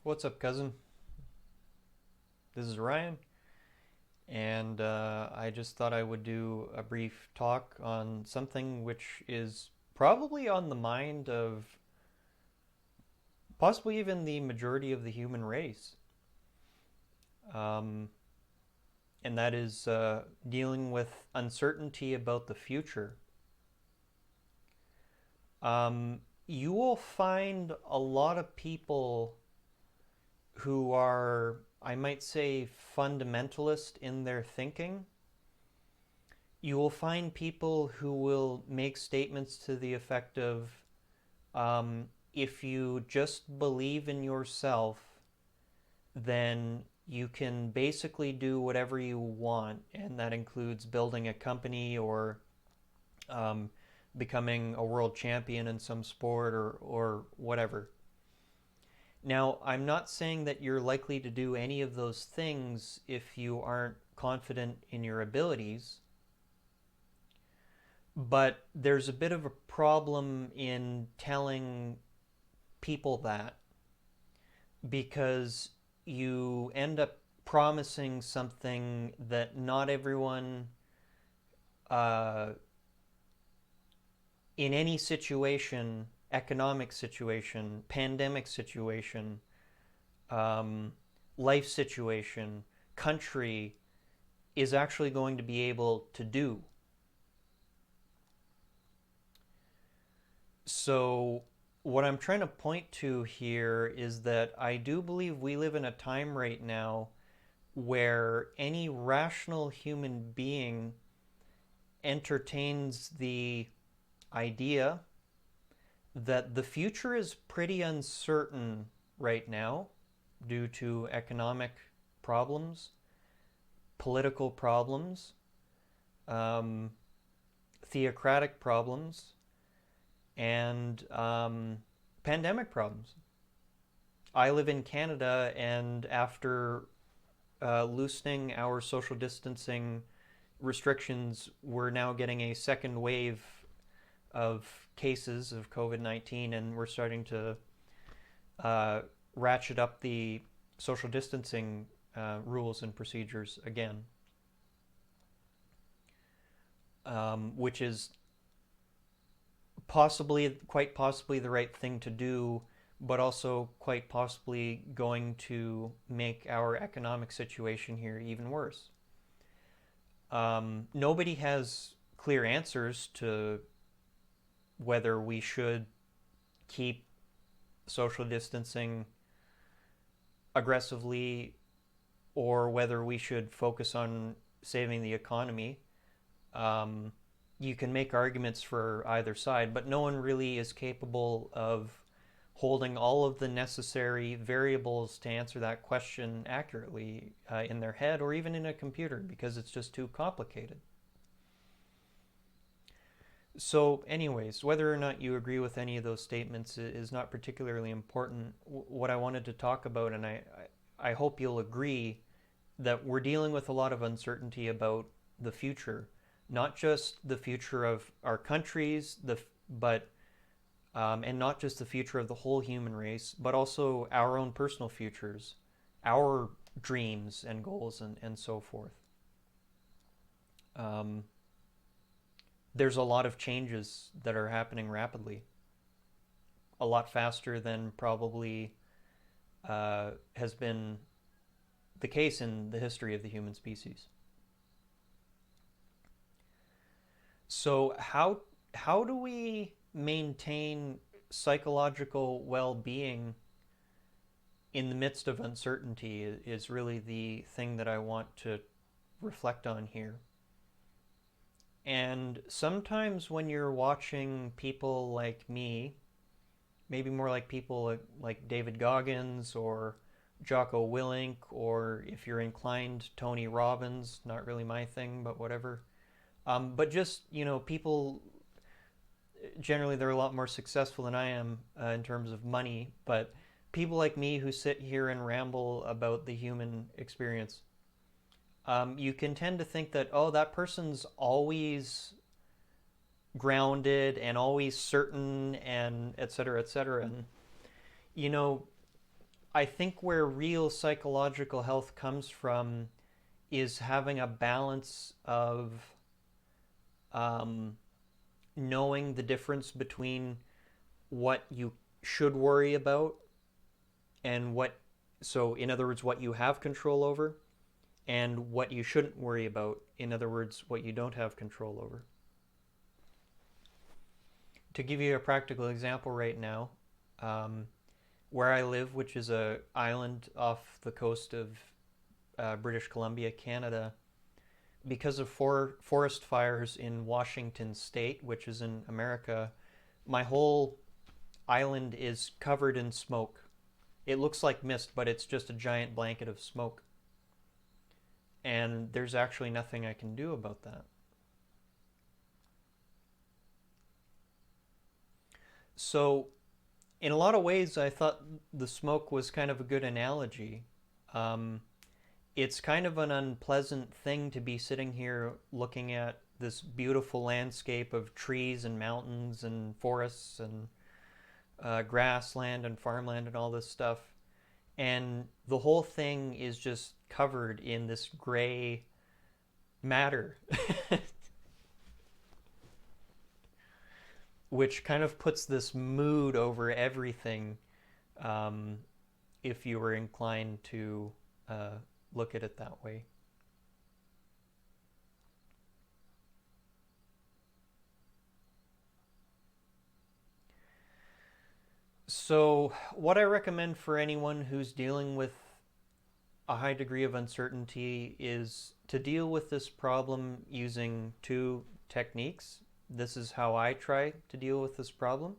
What's up, cousin? This is Ryan, and I just thought I would do a brief talk on something which is probably on the mind of possibly even the majority of the human race, um, and that is dealing with uncertainty about the future. You will find a lot of people who are, I might say, fundamentalist in their thinking. You will find people who will make statements to the effect of, if you just believe in yourself, then you can basically do whatever you want, and that includes building a company or um, becoming a world champion in some sport or whatever. Now, I'm not saying that you're likely to do any of those things if you aren't confident in your abilities, but there's a bit of a problem in telling people that because you end up promising something that not everyone uh, in any situation, economic situation, pandemic situation, um, life situation, country, is actually going to be able to do. So, what I'm trying to point to here is that I do believe we live in a time right now where any rational human being entertains the idea that the future is pretty uncertain right now due to economic problems, political problems, um, theocratic problems, and pandemic problems. I live in Canada, and after loosening our social distancing restrictions, we're now getting a second wave of cases of COVID-19, and we're starting to uh, ratchet up the social distancing rules and procedures again, which is quite possibly the right thing to do, but also quite possibly going to make our economic situation here even worse. Nobody has clear answers to whether we should keep social distancing aggressively or whether we should focus on saving the economy. Um, you can make arguments for either side, but no one really is capable of holding all of the necessary variables to answer that question accurately in their head or even in a computer because it's just too complicated. So, anyways, whether or not you agree with any of those statements is not particularly important. What I wanted to talk about, and I hope you'll agree, that we're dealing with a lot of uncertainty about the future, not just the future of our countries, but and not just the future of the whole human race, but also our own personal futures, our dreams and goals, and so forth. Um, there's a lot of changes that are happening rapidly, a lot faster than probably has been the case in the history of the human species. So how do we maintain psychological well-being in the midst of uncertainty is really the thing that I want to reflect on here. And sometimes when you're watching people like me, maybe more like people like David Goggins or Jocko Willink, or if you're inclined, Tony Robbins, not really my thing, but whatever. But just, people generally they're a lot more successful than I am in terms of money, but people like me who sit here and ramble about the human experience, you can tend to think that, oh, that person's always grounded and always certain and et cetera, et cetera. And, you know, I think where real psychological health comes from is having a balance of um, knowing the difference between what you should worry about and so in other words, what you have control over, and what you shouldn't worry about, in other words, what you don't have control over. To give you a practical example right now, um, where I live, which is a island off the coast of British Columbia, Canada, because of forest fires in Washington State, which is in America, my whole island is covered in smoke. It looks like mist, but it's just a giant blanket of smoke. And there's actually nothing I can do about that. So, in a lot of ways, I thought the smoke was kind of a good analogy. Um, it's kind of an unpleasant thing to be sitting here looking at this beautiful landscape of trees and mountains and forests and grassland and farmland and all this stuff. And the whole thing is just covered in this gray matter, which kind of puts this mood over everything, um, if you were inclined to look at it that way. So, what I recommend for anyone who's dealing with a high degree of uncertainty is to deal with this problem using two techniques. This is how I try to deal with this problem.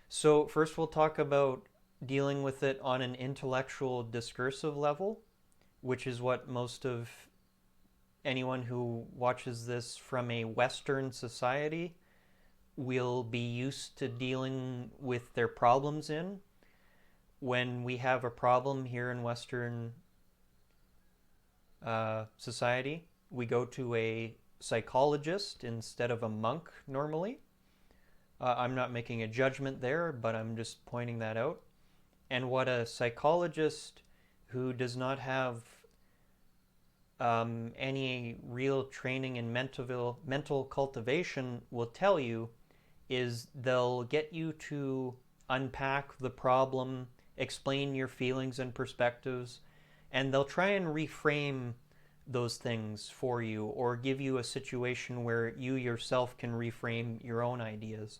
So, first, we'll talk about dealing with it on an intellectual discursive level, which is what most of anyone who watches this from a Western society will be used to dealing with their problems in. When we have a problem here in Western society, we go to a psychologist instead of a monk normally. I'm not making a judgment there, but I'm just pointing that out. And what a psychologist who does not have any real training in mental cultivation will tell you is they'll get you to unpack the problem, explain your feelings and perspectives, and they'll try and reframe those things for you or give you a situation where you yourself can reframe your own ideas.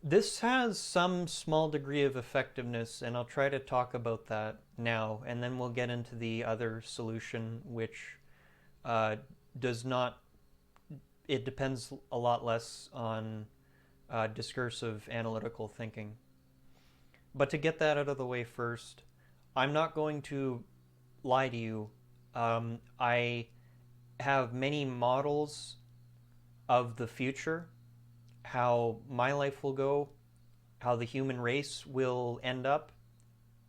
This has some small degree of effectiveness, and I'll try to talk about that now, and then we'll get into the other solution, which does not, it depends a lot less on discursive analytical thinking. But to get that out of the way first, I'm not going to lie to you. I have many models of the future, how my life will go, how the human race will end up,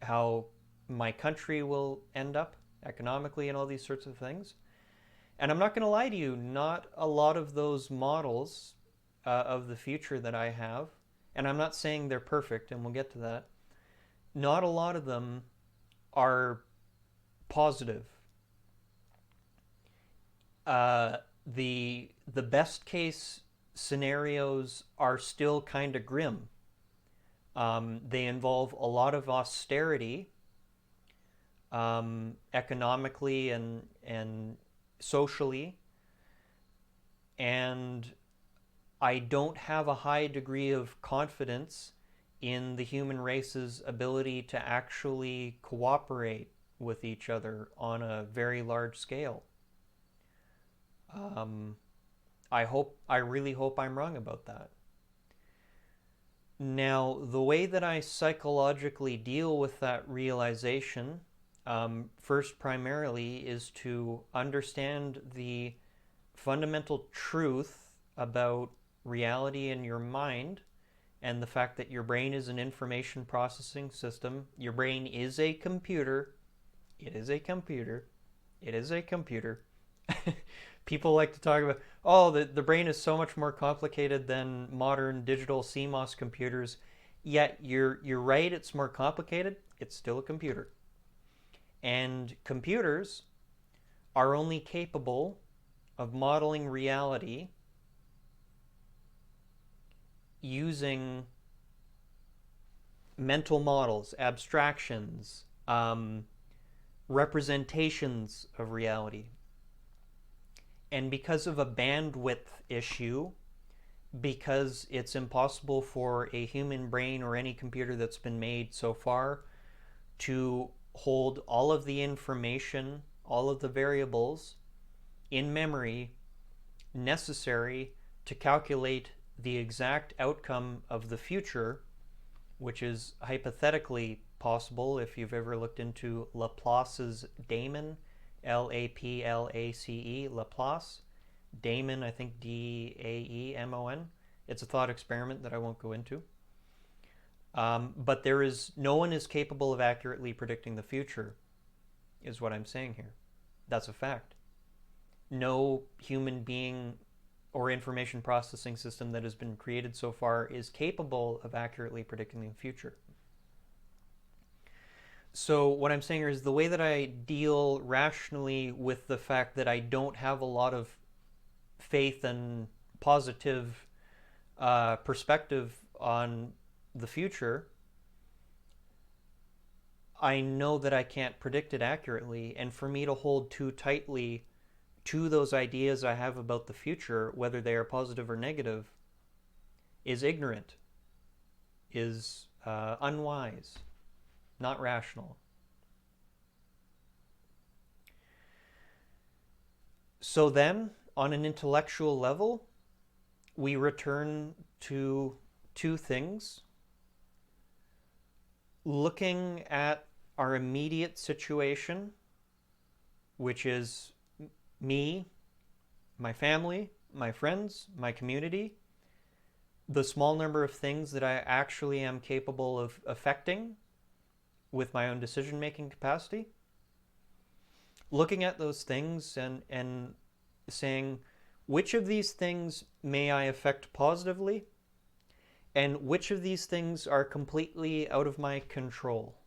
how my country will end up economically, and all these sorts of things. And I'm not going to lie to you, not a lot of those models of the future that I have, and I'm not saying they're perfect, and we'll get to that, not a lot of them are positive. The best case scenarios are still kind of grim. They involve a lot of austerity, economically and socially, and I don't have a high degree of confidence in the human race's ability to actually cooperate with each other on a very large scale. I really hope I'm wrong about that. Now, the way that I psychologically deal with that realization, first primarily, is to understand the fundamental truth about reality in your mind and the fact that your brain is an information processing system. Your brain is a computer. It is a computer. It is a computer. People like to talk about, oh, the brain is so much more complicated than modern digital CMOS computers. Yet you're right, it's more complicated. It's still a computer. And computers are only capable of modeling reality using mental models, abstractions, representations of reality. And because of a bandwidth issue, because it's impossible for a human brain or any computer that's been made so far to hold all of the information, all of the variables in memory necessary to calculate the exact outcome of the future, which is hypothetically possible if you've ever looked into Laplace's daemon, Laplace, Laplace. Daemon, I think Daemon. It's a thought experiment that I won't go into. But no one is capable of accurately predicting the future, is what I'm saying here. That's a fact. No human being or information processing system that has been created so far is capable of accurately predicting the future. So what I'm saying here is the way that I deal rationally with the fact that I don't have a lot of faith and positive perspective on the future, I know that I can't predict it accurately, and for me to hold too tightly to those ideas I have about the future, whether they are positive or negative, is ignorant, is unwise, not rational. So then, on an intellectual level, we return to two things. Looking at our immediate situation, which is me, my family, my friends, my community, the small number of things that I actually am capable of affecting with my own decision-making capacity. Looking at those things and saying, which of these things may I affect positively, and which of these things are completely out of my control?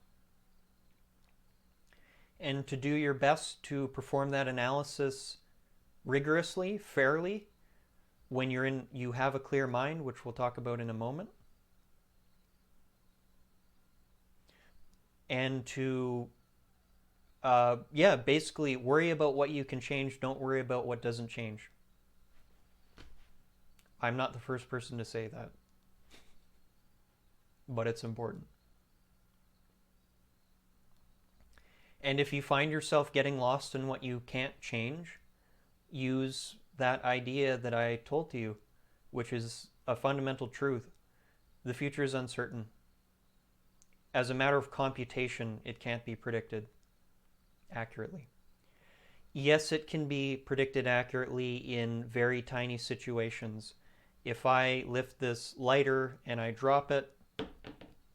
And to do your best to perform that analysis rigorously, fairly, when you have a clear mind, which we'll talk about in a moment. And to basically worry about what you can change, don't worry about what doesn't change. I'm not the first person to say that, but it's important. And if you find yourself getting lost in what you can't change, use that idea that I told to you, which is a fundamental truth. The future is uncertain. As a matter of computation, it can't be predicted accurately. Yes, it can be predicted accurately in very tiny situations. If I lift this lighter and I drop it,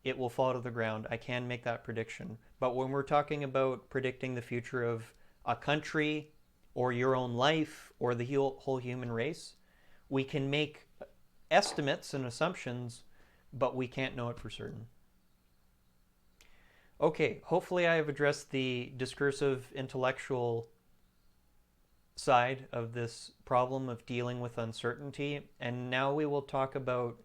it will fall to the ground. I can make that prediction. But when we're talking about predicting the future of a country or your own life or the whole human race, we can make estimates and assumptions, but we can't know it for certain. Okay, hopefully I have addressed the discursive intellectual side of this problem of dealing with uncertainty, and now we will talk about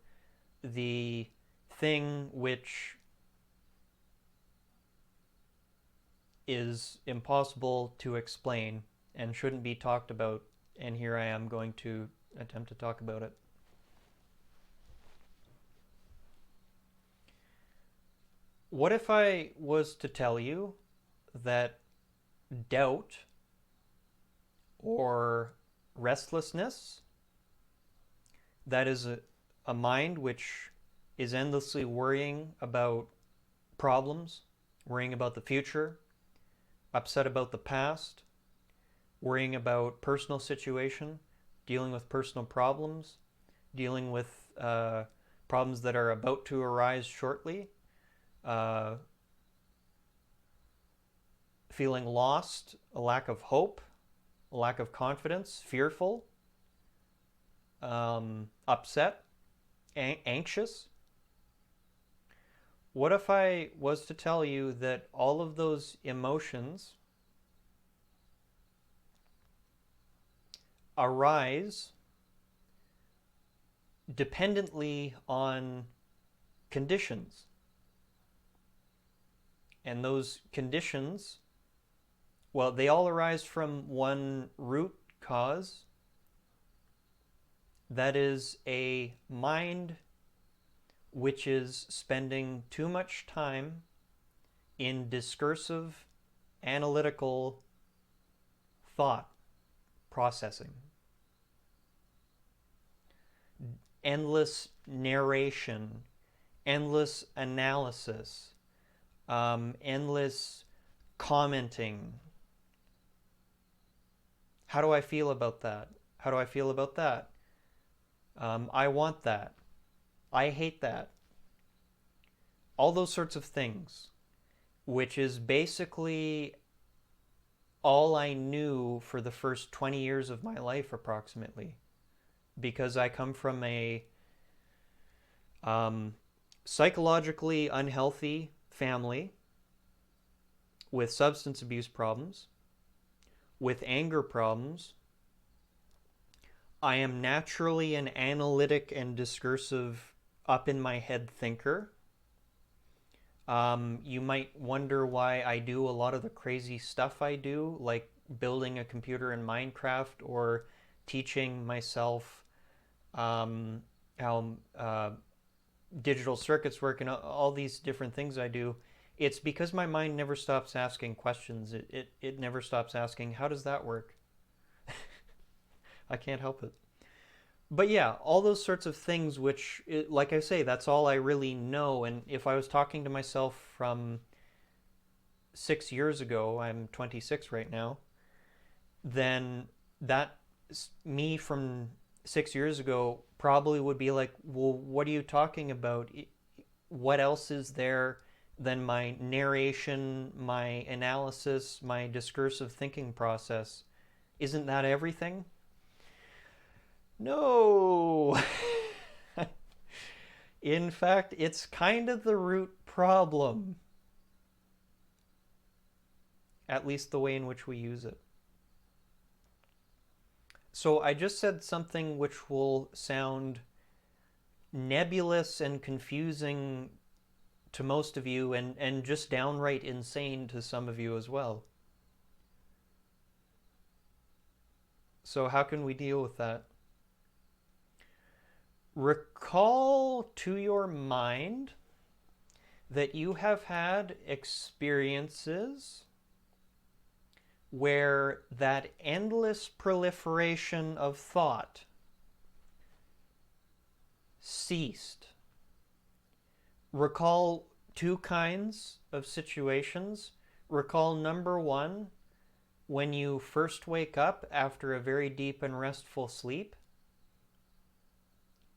the thing which is impossible to explain and shouldn't be talked about, and here I am going to attempt to talk about it. What if I was to tell you that doubt or restlessness, that is a mind which is endlessly worrying about problems, worrying about the future, upset about the past, worrying about personal situation, dealing with personal problems, dealing with problems that are about to arise shortly, feeling lost, a lack of hope, a lack of confidence, fearful, upset, anxious. What if I was to tell you that all of those emotions arise dependently on conditions? And those conditions, well, they all arise from one root cause. That is a mind which is spending too much time in discursive, analytical thought processing. Endless narration, endless analysis, endless commenting. How do I feel about that? How do I feel about that? I want that. I hate that. All those sorts of things, which is basically all I knew for the first 20 years of my life, approximately, because I come from a psychologically unhealthy family with substance abuse problems, with anger problems. I am naturally an analytic and discursive, up in my head thinker. You might wonder why I do a lot of the crazy stuff I do, like building a computer in Minecraft or teaching myself how digital circuits work and all these different things I do. It's because my mind never stops asking questions. It never stops asking, how does that work? I can't help it. But yeah, all those sorts of things, which, like I say, that's all I really know. And if I was talking to myself from 6 years ago, I'm 26 right now, then that me from 6 years ago probably would be like, well, what are you talking about? What else is there than my narration, my analysis, my discursive thinking process? Isn't that everything? No. In fact, it's kind of the root problem, at least the way in which we use it. So I just said something which will sound nebulous and confusing to most of you, and just downright insane to some of you as well. So how can we deal with that? Recall to your mind that you have had experiences where that endless proliferation of thought ceased. Recall two kinds of situations. Recall number one, when you first wake up after a very deep and restful sleep,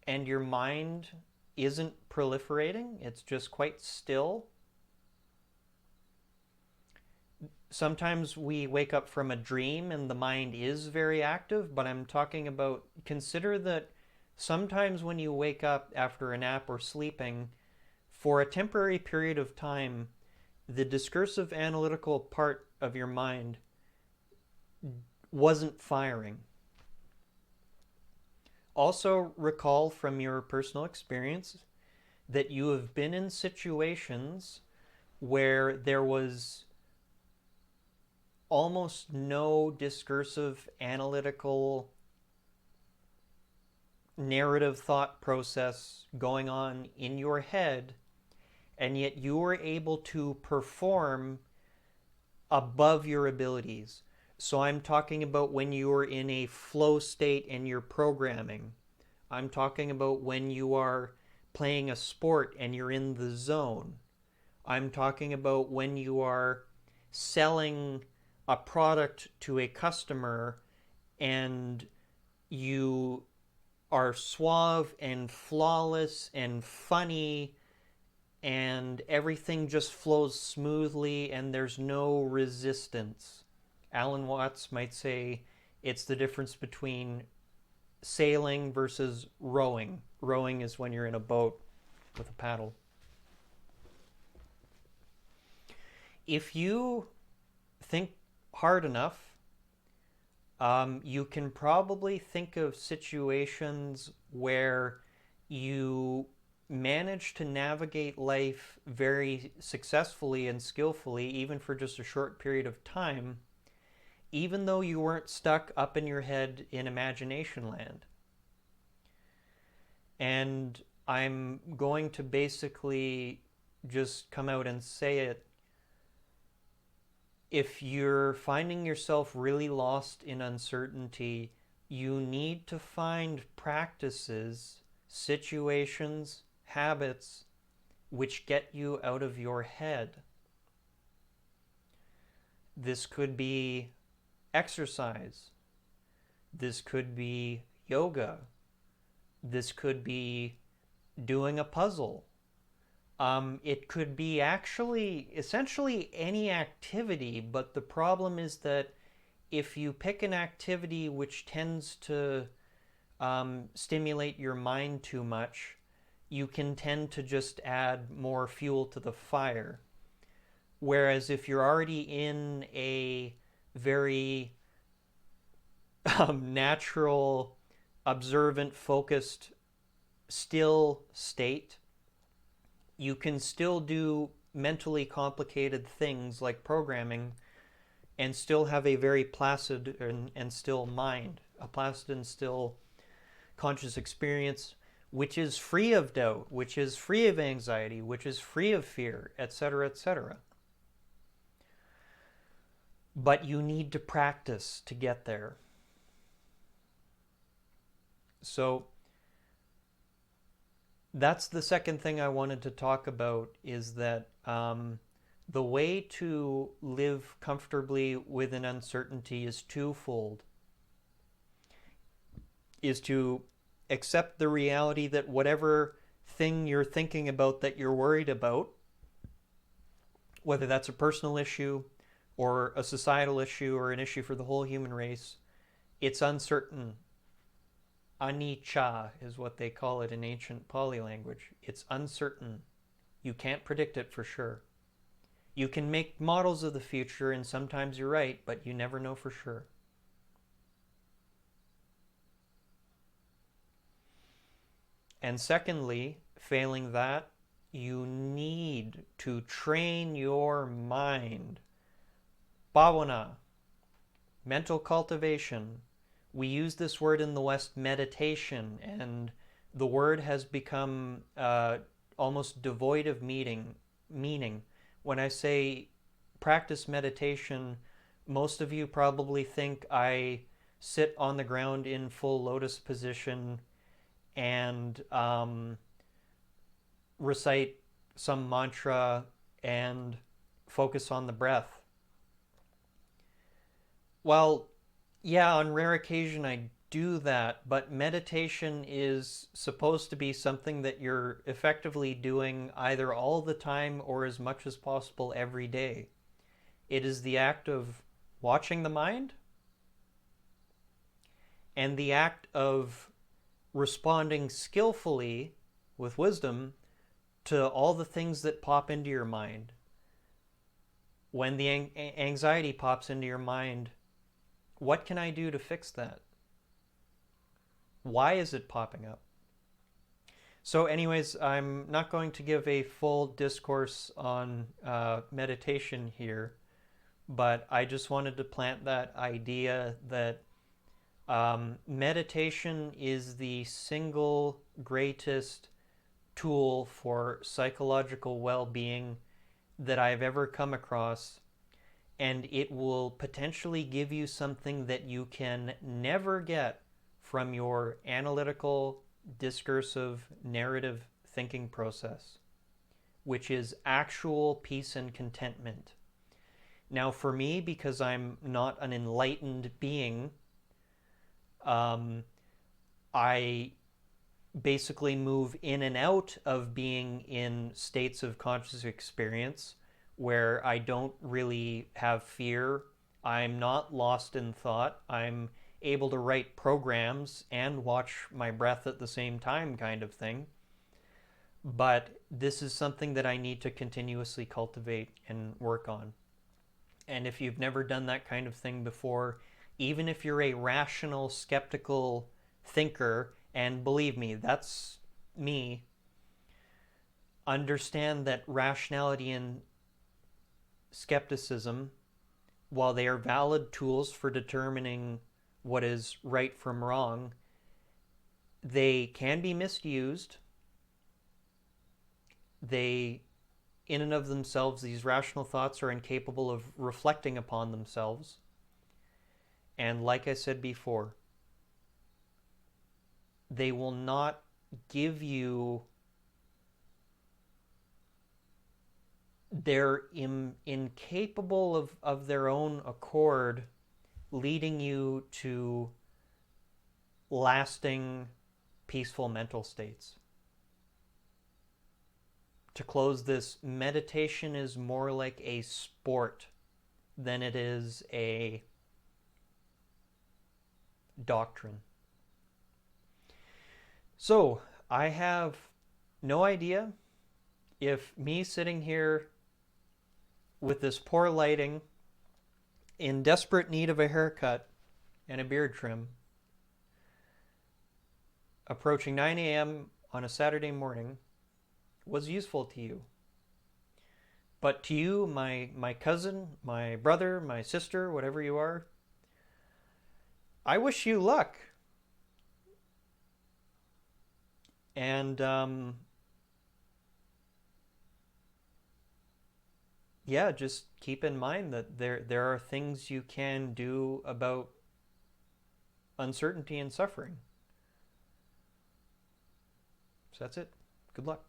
and your mind isn't proliferating, it's just quite still. Sometimes we wake up from a dream and the mind is very active, but I'm talking about, consider that sometimes when you wake up after a nap or sleeping, for a temporary period of time, the discursive analytical part of your mind wasn't firing. Also, recall from your personal experience that you have been in situations where there was almost no discursive, analytical, narrative thought process going on in your head, and yet you were able to perform above your abilities. So I'm talking about when you are in a flow state and you're programming. I'm talking about when you are playing a sport and you're in the zone. I'm talking about when you are selling a product to a customer and you are suave and flawless and funny and everything just flows smoothly and there's no resistance. Alan Watts might say it's the difference between sailing versus rowing. Rowing is when you're in a boat with a paddle. If you think hard enough, you can probably think of situations where you manage to navigate life very successfully and skillfully, even for just a short period of time, even though you weren't stuck up in your head in imagination land. And I'm going to basically just come out and say it. If you're finding yourself really lost in uncertainty, you need to find practices, situations, habits which get you out of your head. This could be exercise. This could be yoga. This could be doing a puzzle. It could be actually essentially any activity, but the problem is that if you pick an activity which tends to stimulate your mind too much, you can tend to just add more fuel to the fire. Whereas if you're already in a very natural, observant, focused, still state, you can still do mentally complicated things like programming and still have a very placid and still mind, a placid and still conscious experience, which is free of doubt, which is free of anxiety, which is free of fear, etc., etc. But you need to practice to get there. So that's the second thing I wanted to talk about, is that the way to live comfortably with an uncertainty is twofold. Is to accept the reality that whatever thing you're thinking about that you're worried about, whether that's a personal issue or a societal issue or an issue for the whole human race, it's uncertain. Anicca is what they call it in ancient Pali language. It's uncertain. You can't predict it for sure. You can make models of the future, and sometimes you're right, but you never know for sure. And secondly, failing that, you need to train your mind. Bhavana, mental cultivation. We use this word in the West, meditation, and the word has become almost devoid of meaning. When I say practice meditation, most of you probably think I sit on the ground in full lotus position and recite some mantra and focus on the breath. Well, yeah, on rare occasion I do that, but meditation is supposed to be something that you're effectively doing either all the time or as much as possible every day. It is the act of watching the mind and the act of responding skillfully with wisdom to all the things that pop into your mind. When the anxiety pops into your mind, what can I do to fix that? Why is it popping up? So anyways, I'm not going to give a full discourse on meditation here, but I just wanted to plant that idea that meditation is the single greatest tool for psychological well-being that I've ever come across, and it will potentially give you something that you can never get from your analytical, discursive, narrative thinking process, which is actual peace and contentment. Now, for me, because I'm not an enlightened being, I basically move in and out of being in states of conscious experience where I don't really have fear. I'm not lost in thought. I'm able to write programs and watch my breath at the same time, kind of thing. But this is something that I need to continuously cultivate and work on. And if you've never done that kind of thing before, even if you're a rational, skeptical thinker, and believe me, that's me, understand that rationality and skepticism, while they are valid tools for determining what is right from wrong, they can be misused. They, in and of themselves, these rational thoughts are incapable of reflecting upon themselves. And like I said before, they will not give you, they're incapable of their own accord leading you to lasting, peaceful mental states. To close this, meditation is more like a sport than it is a doctrine. So, I have no idea if me sitting here with this poor lighting, in desperate need of a haircut and a beard trim, approaching 9 a.m. on a Saturday morning, was useful to you. But to you, my cousin, my brother, my sister, whatever you are, I wish you luck. And yeah, just keep in mind that there are things you can do about uncertainty and suffering. So that's it. Good luck.